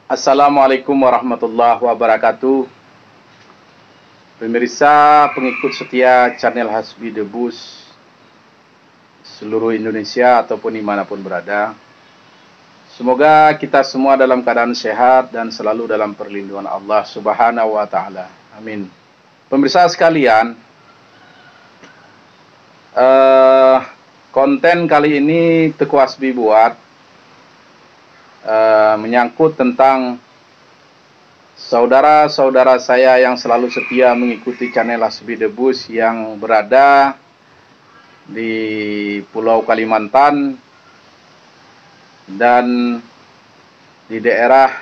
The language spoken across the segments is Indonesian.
Assalamualaikum warahmatullahi wabarakatuh. Pemirsa pengikut setia channel Hasbi Debus seluruh Indonesia ataupun dimanapun berada, semoga kita semua dalam keadaan sehat dan selalu dalam perlindungan Allah Subhanahu wa Ta'ala. Amin. Pemirsa sekalian, konten kali ini Teguh Hasbi buat menyangkut tentang saudara-saudara saya yang selalu setia mengikuti channel Hasbi Debus yang berada di Pulau Kalimantan dan di daerah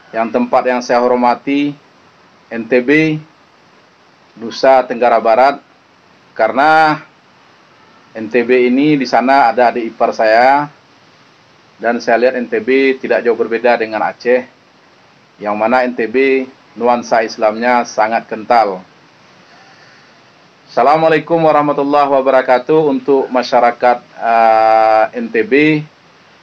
yang tempat yang saya hormati, NTB, Nusa Tenggara Barat, karena NTB ini di sana ada adik ipar saya. Dan saya lihat NTB tidak jauh berbeda dengan Aceh, yang mana NTB nuansa Islamnya sangat kental. Assalamualaikum warahmatullahi wabarakatuh untuk masyarakat NTB.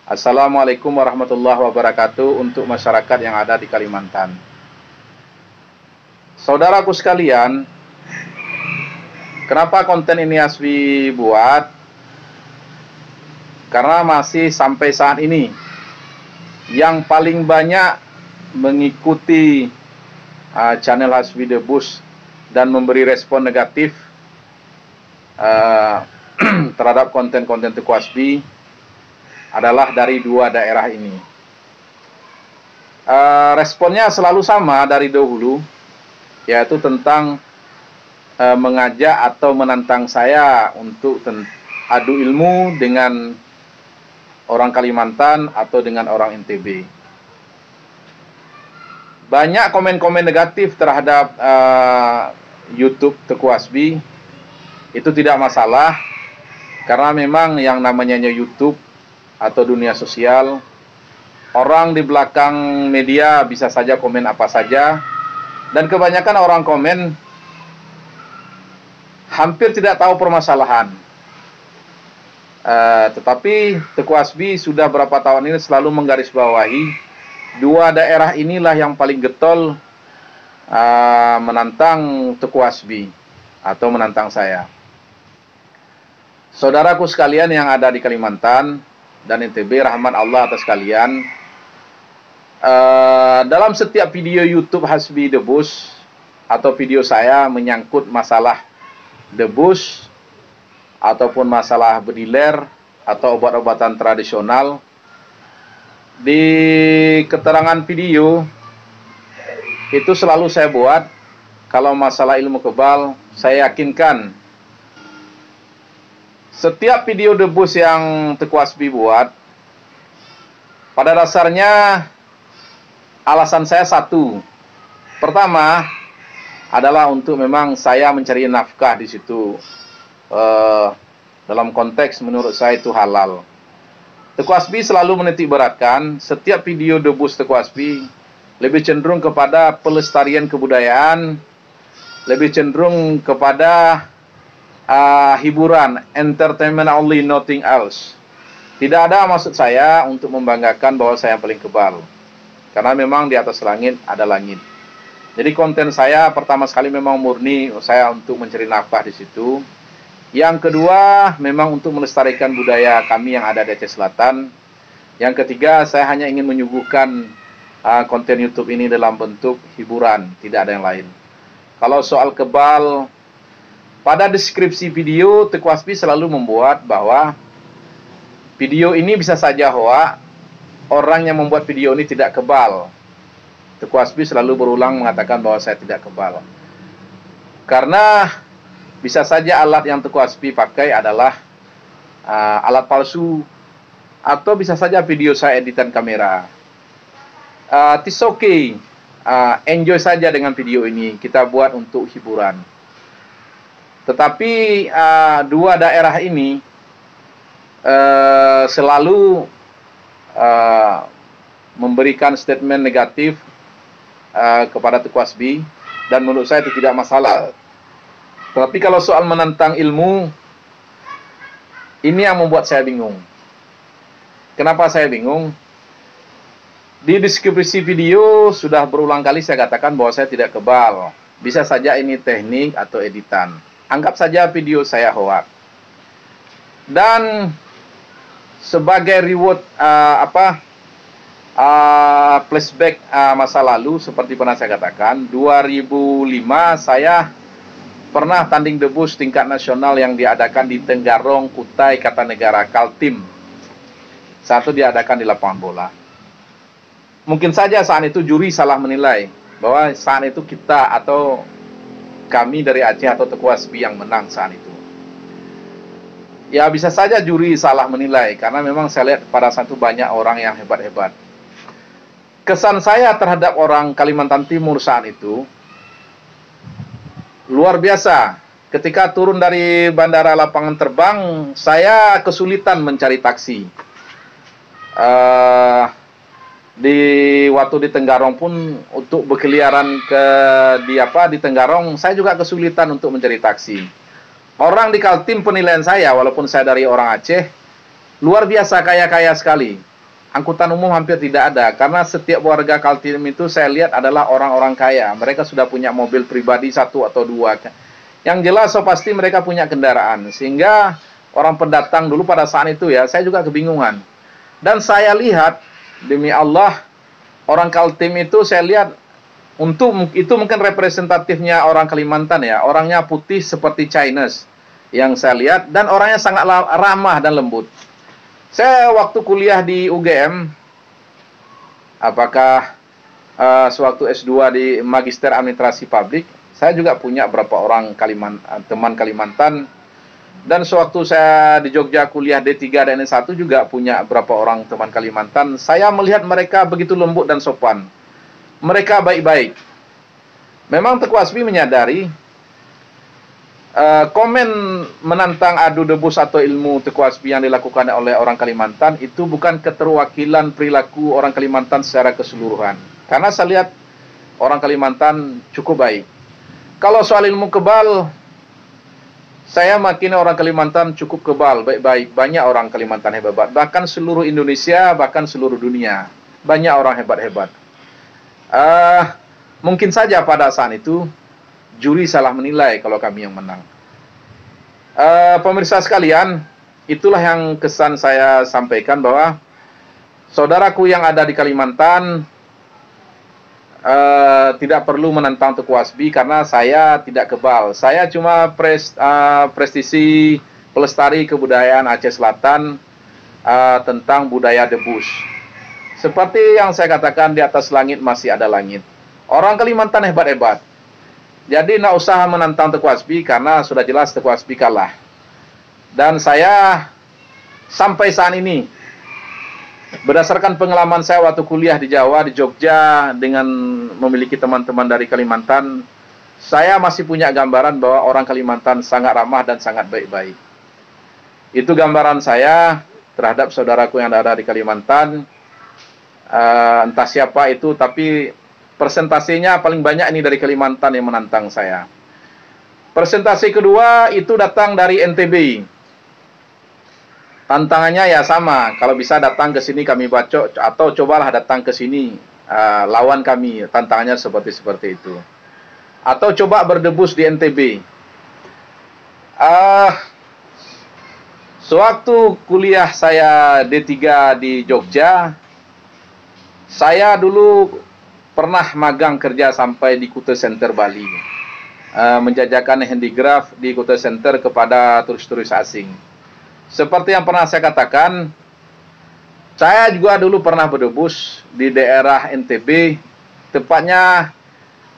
Assalamualaikum warahmatullahi wabarakatuh untuk masyarakat yang ada di Kalimantan. Saudaraku sekalian, kenapa konten ini Hasbi buat? Karena masih sampai saat ini yang paling banyak mengikuti channel Hasbi Debus dan memberi respon negatif terhadap konten-konten Teguh Hasbi adalah dari dua daerah ini. Responnya selalu sama dari dahulu, yaitu tentang mengajak atau menantang saya untuk adu ilmu dengan orang Kalimantan atau dengan orang NTB. Banyak komen-komen negatif terhadap YouTube Teguh Hasbi. Itu tidak masalah, karena memang yang namanya YouTube atau dunia sosial, orang di belakang media bisa saja komen apa saja, dan kebanyakan orang komen hampir tidak tahu permasalahan. Tetapi Teguh Hasbi sudah berapa tahun ini selalu menggarisbawahi dua daerah inilah yang paling getol menantang Teguh Hasbi atau menantang saya. Saudaraku sekalian yang ada di Kalimantan dan NTB, rahmat Allah atas kalian. Dalam setiap video YouTube Hasbi Debus atau video saya menyangkut masalah debus ataupun masalah bediler atau obat-obatan tradisional, di keterangan video itu selalu saya buat, kalau masalah ilmu kebal, saya yakinkan setiap video debus yang Teguh Hasbi buat, pada dasarnya alasan saya satu. Pertama adalah untuk memang saya mencari nafkah di situ. Dalam konteks menurut saya itu halal. Teguh Hasbi selalu menitik beratkan setiap video debus Teguh Hasbi lebih cenderung kepada pelestarian kebudayaan, lebih cenderung kepada hiburan, entertainment only, nothing else. Tidak ada maksud saya untuk membanggakan bahwa saya yang paling kebal, karena memang di atas langit ada langit. Jadi konten saya pertama sekali memang murni saya untuk mencari nafkah di situ. Yang kedua, memang untuk melestarikan budaya kami yang ada di Aceh Selatan. Yang ketiga, saya hanya ingin menyuguhkan konten YouTube ini dalam bentuk hiburan, tidak ada yang lain. Kalau soal kebal, pada deskripsi video, Teguh Hasbi selalu membuat bahwa video ini bisa saja hoak, orang yang membuat video ini tidak kebal. Teguh Hasbi selalu berulang mengatakan bahwa saya tidak kebal. Karena bisa saja alat yang Teguh Hasbi pakai adalah alat palsu, atau bisa saja video saya editan kamera. It's okay, enjoy saja dengan video ini, kita buat untuk hiburan. Tetapi dua daerah ini selalu memberikan statement negatif kepada Teguh Hasbi, dan menurut saya itu tidak masalah. Tapi kalau soal menentang ilmu, ini yang membuat saya bingung. Kenapa saya bingung? Di deskripsi video sudah berulang kali saya katakan bahwa saya tidak kebal. Bisa saja ini teknik atau editan. Anggap saja video saya hoax. Dan sebagai reward flashback masa lalu, seperti pernah saya katakan, 2005 saya pernah tanding debus tingkat nasional yang diadakan di Tenggarong, Kutai, Kartanegara, Kaltim. Satu diadakan di lapangan bola. Mungkin saja saat itu juri salah menilai bahwa saat itu kita atau kami dari Aceh atau Teku Hasbi yang menang saat itu. Ya bisa saja juri salah menilai karena memang saya lihat pada saat itu banyak orang yang hebat-hebat. Kesan saya terhadap orang Kalimantan Timur saat itu luar biasa. Ketika turun dari bandara lapangan terbang, saya kesulitan mencari taksi. Waktu di Tenggarong pun untuk berkeliaran di Tenggarong, saya juga kesulitan untuk mencari taksi. Orang di Kaltim penilaian saya, walaupun saya dari orang Aceh, luar biasa kaya-kaya sekali. Angkutan umum hampir tidak ada, karena setiap warga Kaltim itu saya lihat adalah orang-orang kaya. Mereka sudah punya mobil pribadi 1 atau 2. Yang jelas so pasti mereka punya kendaraan. Sehingga orang pendatang dulu pada saat itu ya, saya juga kebingungan. Dan saya lihat, demi Allah, orang Kaltim itu saya lihat, itu mungkin representatifnya orang Kalimantan ya. Orangnya putih seperti Chinese yang saya lihat, dan orangnya sangat ramah dan lembut. Saya waktu kuliah di UGM, apakah sewaktu S2 di Magister Administrasi Publik, saya juga punya beberapa orang teman Kalimantan. Dan sewaktu saya di Jogja kuliah D3 dan S1 juga punya beberapa orang teman Kalimantan. Saya melihat mereka begitu lembut dan sopan. Mereka baik-baik. Memang Teku Hasbi menyadari komen menantang adu debus atau ilmu Teku Hasbi yang dilakukan oleh orang Kalimantan itu bukan keterwakilan perilaku orang Kalimantan secara keseluruhan. Karena saya lihat orang Kalimantan cukup baik. Kalau soal ilmu kebal, saya makin orang Kalimantan cukup kebal, baik-baik. Banyak orang Kalimantan hebat-hebat. Bahkan seluruh Indonesia, bahkan seluruh dunia. Banyak orang hebat-hebat. Mungkin saja pada saat itu juri salah menilai kalau kami yang menang. Pemirsa sekalian, itulah yang kesan saya sampaikan bahwa saudaraku yang ada di Kalimantan tidak perlu menentang Teku Hasbi karena saya tidak kebal. Saya cuma prestisi pelestari kebudayaan Aceh Selatan tentang budaya debus. Seperti yang saya katakan, di atas langit masih ada langit. Orang Kalimantan hebat-hebat. Jadi tidak usah menantang Teku Hasbi karena sudah jelas Teku Hasbi kalah. Dan saya sampai saat ini, berdasarkan pengalaman saya waktu kuliah di Jawa, di Jogja, dengan memiliki teman-teman dari Kalimantan, saya masih punya gambaran bahwa orang Kalimantan sangat ramah dan sangat baik-baik. Itu gambaran saya terhadap saudaraku yang ada di Kalimantan. Entah siapa itu, tapi persentasenya paling banyak ini dari Kalimantan yang menantang saya. Persentase kedua itu datang dari NTB. Tantangannya ya sama, kalau bisa datang ke sini kami bacok, atau cobalah datang ke sini lawan kami, tantangannya seperti itu. Atau coba berdebus di NTB. Sewaktu kuliah saya D3 di Jogja, saya dulu pernah magang kerja sampai di Kuta Center Bali, menjajakan handicraft di Kuta Center kepada turis-turis asing. Seperti yang pernah saya katakan, saya juga dulu pernah berdebus di daerah NTB, tepatnya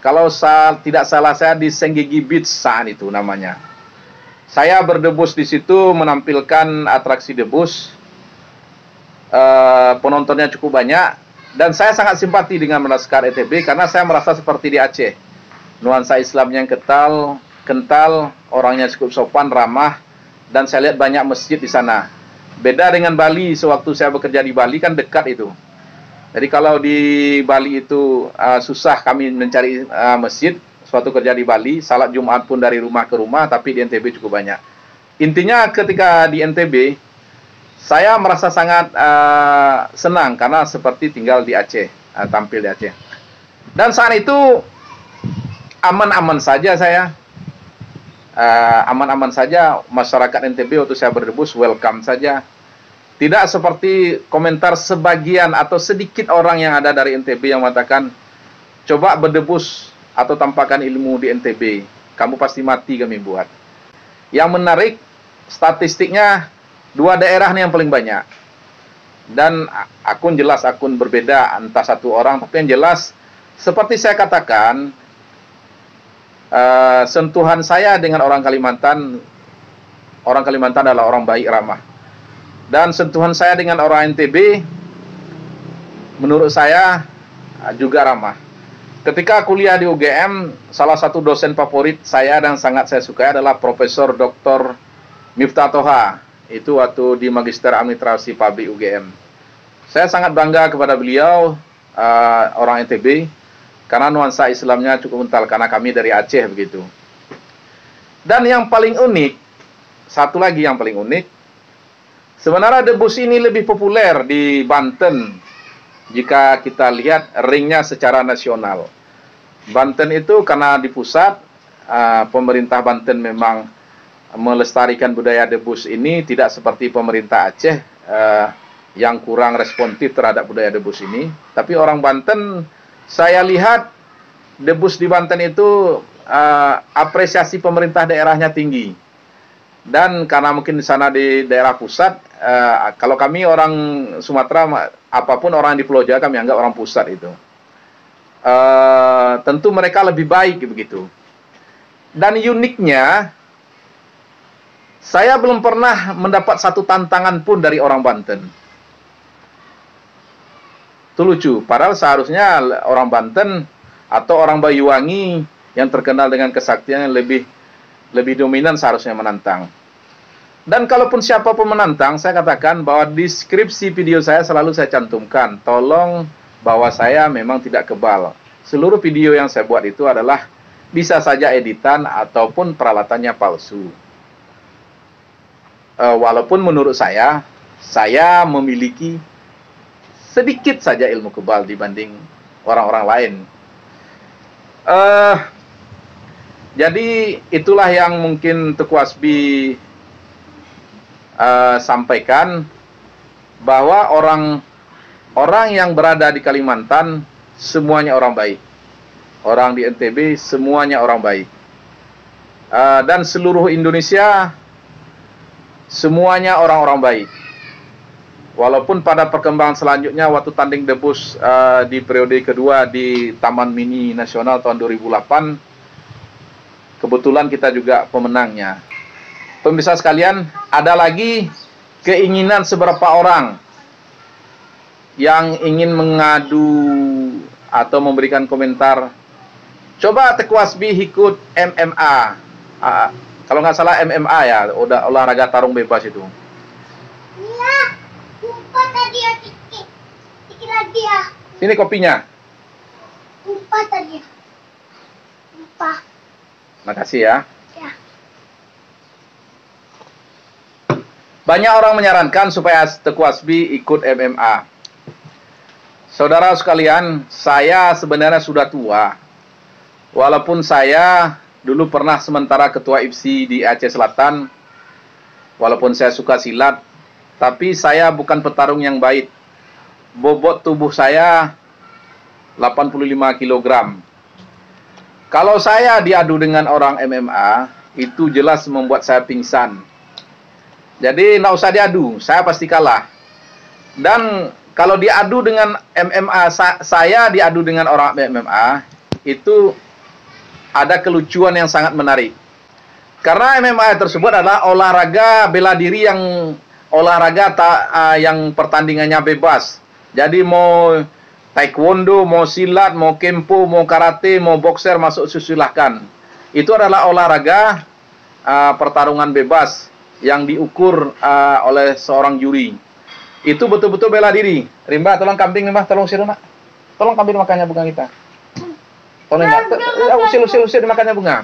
kalau tidak salah saya di Senggigi Beach saat itu namanya. Saya berdebus di situ menampilkan atraksi debus, penontonnya cukup banyak. Dan saya sangat simpati dengan Laskar NTB karena saya merasa seperti di Aceh. Nuansa Islamnya yang kental, orangnya cukup sopan, ramah, dan saya lihat banyak masjid di sana. Beda dengan Bali, sewaktu saya bekerja di Bali kan dekat itu. Jadi kalau di Bali itu susah kami mencari masjid, suatu kerja di Bali, salat Jumat pun dari rumah ke rumah, tapi di NTB cukup banyak. Intinya ketika di NTB, Saya merasa sangat senang karena seperti tinggal di Aceh, tampil di Aceh. Dan saat itu aman-aman saja saya, aman-aman saja masyarakat NTB waktu saya berdebus, welcome saja. Tidak seperti komentar sebagian atau sedikit orang yang ada dari NTB yang mengatakan, coba berdebus atau tampakkan ilmu di NTB, kamu pasti mati kami buat. Yang menarik, statistiknya 2 daerah nih yang paling banyak. Dan akun jelas akun berbeda, entah satu orang, tapi yang jelas seperti saya katakan, sentuhan saya dengan orang Kalimantan adalah orang baik, ramah. Dan sentuhan saya dengan orang NTB menurut saya juga ramah. Ketika kuliah di UGM, salah satu dosen favorit saya dan sangat saya sukai adalah Profesor Dr. Miftah Toha. Itu waktu di Magister Administrasi Pabrik UGM. Saya sangat bangga kepada beliau, orang NTB, karena nuansa Islamnya cukup kental, karena kami dari Aceh begitu. Dan yang paling unik, satu lagi yang paling unik, sebenarnya debus ini lebih populer di Banten jika kita lihat ringnya secara nasional. Banten itu karena di pusat, pemerintah Banten memang melestarikan budaya debus ini, tidak seperti pemerintah Aceh yang kurang responsif terhadap budaya debus ini. Tapi orang Banten, saya lihat debus di Banten itu apresiasi pemerintah daerahnya tinggi. Dan karena mungkin di sana di daerah pusat, kalau kami orang Sumatera, apapun orang di Pulau Jawa kami anggap orang pusat itu. Tentu mereka lebih baik begitu. Dan uniknya, saya belum pernah mendapat satu tantangan pun dari orang Banten. Itu lucu. Padahal seharusnya orang Banten atau orang Banyuwangi yang terkenal dengan kesaktian yang lebih dominan seharusnya menantang. Dan kalaupun siapapun menantang, saya katakan bahwa di deskripsi video saya selalu saya cantumkan, tolong bahwa saya memang tidak kebal. Seluruh video yang saya buat itu adalah bisa saja editan ataupun peralatannya palsu. Walaupun menurut saya memiliki sedikit saja ilmu kebal dibanding orang-orang lain. Jadi itulah yang mungkin Teku Hasbi sampaikan, bahwa orang yang berada di Kalimantan semuanya orang baik. Orang di NTB semuanya orang baik. Dan seluruh Indonesia semuanya orang-orang baik. Walaupun pada perkembangan selanjutnya waktu tanding debus di periode kedua di Taman Mini Nasional tahun 2008, kebetulan kita juga pemenangnya. Pemirsa sekalian, ada lagi keinginan seberapa orang yang ingin mengadu atau memberikan komentar. Coba Teku Hasbi ikut MMA. Kalau nggak salah MMA ya, udah olahraga tarung bebas itu. Iya, lupa tadi ya, dikit lagi ya. Sini kopinya. Lupa tadi. Lupa. Makasih ya. Ya. Banyak orang menyarankan supaya Teku Hasbi ikut MMA. Saudara sekalian, saya sebenarnya sudah tua. Walaupun saya dulu pernah sementara ketua IPSI di Aceh Selatan, walaupun saya suka silat, tapi saya bukan petarung yang baik. Bobot tubuh saya 85 kg. Kalau saya diadu dengan orang MMA, itu jelas membuat saya pingsan. Jadi nggak usah diadu, saya pasti kalah. Dan kalau diadu dengan MMA, saya diadu dengan orang MMA, itu ada kelucuan yang sangat menarik. Karena MMA tersebut adalah olahraga bela diri yang yang pertandingannya bebas. Jadi mau taekwondo, mau silat, mau kempo, mau karate, mau boxer masuk silahkan. Itu adalah olahraga pertarungan bebas yang diukur oleh seorang juri. Itu betul-betul bela diri. Rimba, tolong kambing, Rimba, tolong usir, Mak. Tolong kambing makannya bunga kita. Tolong, Rimba, usir makannya bunga.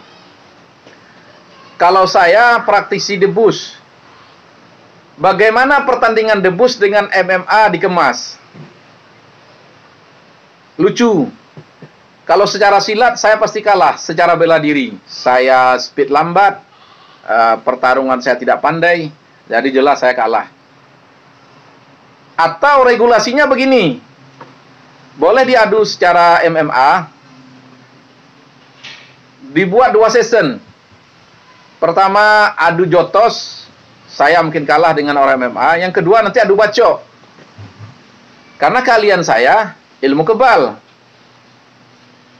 Kalau saya praktisi debus, Bagaimana pertandingan debus dengan MMA dikemas? Lucu. Kalau secara silat saya pasti kalah, secara bela diri. Saya speed lambat, pertarungan saya tidak pandai, jadi jelas saya kalah. Atau regulasinya begini, boleh diadu secara MMA, dibuat 2 season. Pertama adu jotos, saya mungkin kalah dengan orang MMA. Yang kedua nanti adu bacok. Karena kalian saya ilmu kebal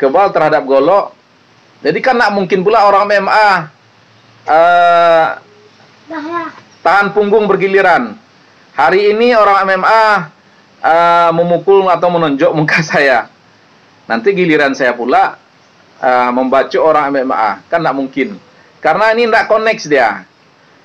terhadap golok. Jadi kan nak mungkin pula orang MMA tahan punggung bergiliran. Hari ini orang MMA memukul atau menonjok muka saya. Nanti giliran saya pula membacok orang MMA. Kan tak mungkin. Karena ini tidak connect dia.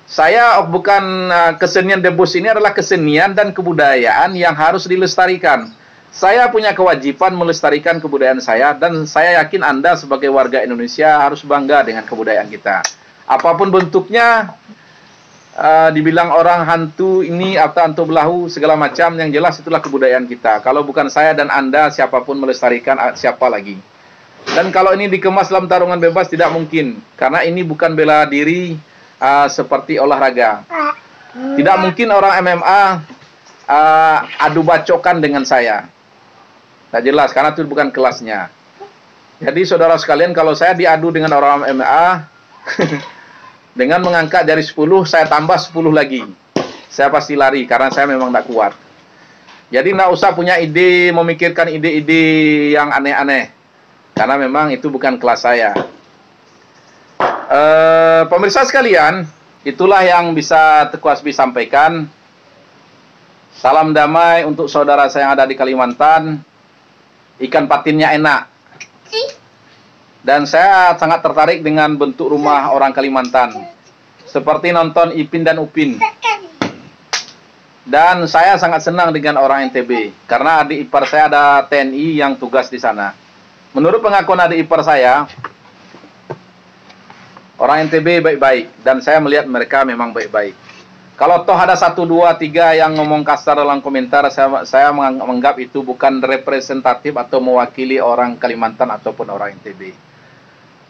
Saya bukan kesenian debus, ini adalah kesenian dan kebudayaan yang harus dilestarikan. Saya punya kewajiban melestarikan kebudayaan saya, dan saya yakin Anda sebagai warga Indonesia harus bangga dengan kebudayaan kita. Apapun bentuknya, dibilang orang hantu ini atau hantu belahu segala macam, yang jelas itulah kebudayaan kita. Kalau bukan saya dan Anda, siapapun melestarikan, siapa lagi? Dan kalau ini dikemas dalam tarungan bebas tidak mungkin, karena ini bukan bela diri seperti olahraga. Tidak mungkin orang MMA adu bacokan dengan saya. Tak jelas, karena itu bukan kelasnya. Jadi saudara sekalian, kalau saya diadu dengan orang MMA dengan mengangkat dari 10, saya tambah 10 lagi, saya pasti lari, karena saya memang tak kuat. Jadi tidak usah punya ide, memikirkan ide-ide yang aneh-aneh, karena memang itu bukan kelas saya. Pemirsa sekalian, itulah yang bisa Teguh Hasbi sampaikan. Salam damai untuk saudara saya yang ada di Kalimantan. Ikan patinnya enak. Dan saya sangat tertarik dengan bentuk rumah orang Kalimantan, seperti nonton Ipin dan Upin. Dan saya sangat senang dengan orang NTB, karena adik ipar saya ada TNI yang tugas di sana. Menurut pengakuan adik ipar saya, orang NTB baik-baik, dan saya melihat mereka memang baik-baik. Kalau toh ada 1, 2, 3 yang ngomong kasar dalam komentar, saya menganggap itu bukan representatif atau mewakili orang Kalimantan ataupun orang NTB.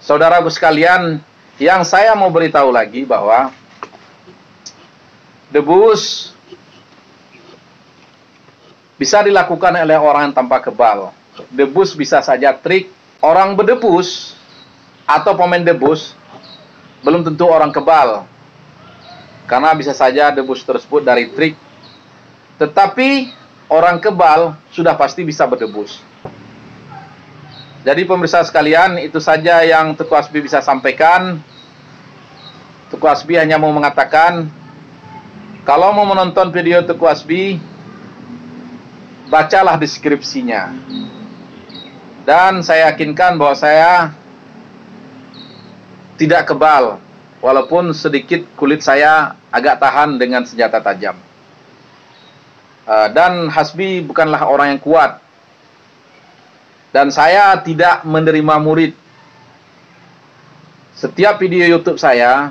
Saudaraku sekalian, yang saya mau beritahu lagi bahwa debus bisa dilakukan oleh orang tanpa kebal. Debus bisa saja trik. Orang berdebus atau pemain debus belum tentu orang kebal, karena bisa saja debus tersebut dari trik. Tetapi orang kebal sudah pasti bisa berdebus. Jadi pemirsa sekalian, itu saja yang Teguh Hasbi bisa sampaikan. Teguh Hasbi hanya mau mengatakan, kalau mau menonton video Teguh Hasbi, bacalah deskripsinya. Dan saya yakinkan bahwa saya tidak kebal, walaupun sedikit kulit saya agak tahan dengan senjata tajam. Dan Hasbi bukanlah orang yang kuat. Dan saya tidak menerima murid. Setiap video YouTube saya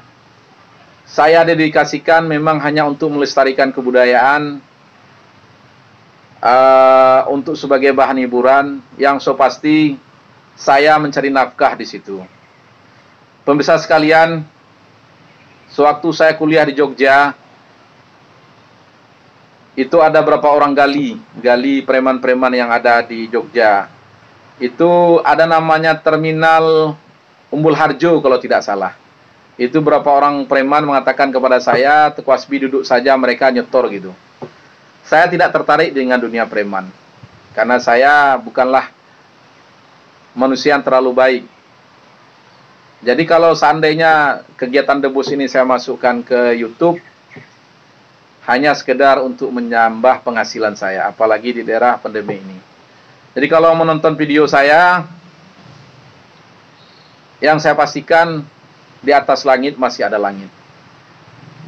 dedikasikan memang hanya untuk melestarikan kebudayaan, untuk sebagai bahan hiburan, yang so pasti saya mencari nafkah di situ. Pemirsa sekalian, sewaktu saya kuliah di Jogja, itu ada berapa orang gali preman-preman yang ada di Jogja. Itu ada namanya Terminal Umbul Harjo kalau tidak salah. Itu berapa orang preman mengatakan kepada saya, Teguh Hasbi duduk saja, mereka nyetor gitu. Saya tidak tertarik dengan dunia preman, karena saya bukanlah manusia yang terlalu baik. Jadi kalau seandainya kegiatan debus ini saya masukkan ke YouTube, hanya sekedar untuk menambah penghasilan saya, apalagi di daerah pandemi ini. Jadi kalau menonton video saya, yang saya pastikan di atas langit masih ada langit.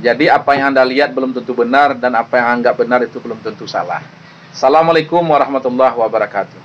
Jadi apa yang Anda lihat belum tentu benar, dan apa yang anggap benar itu belum tentu salah. Assalamualaikum warahmatullahi wabarakatuh.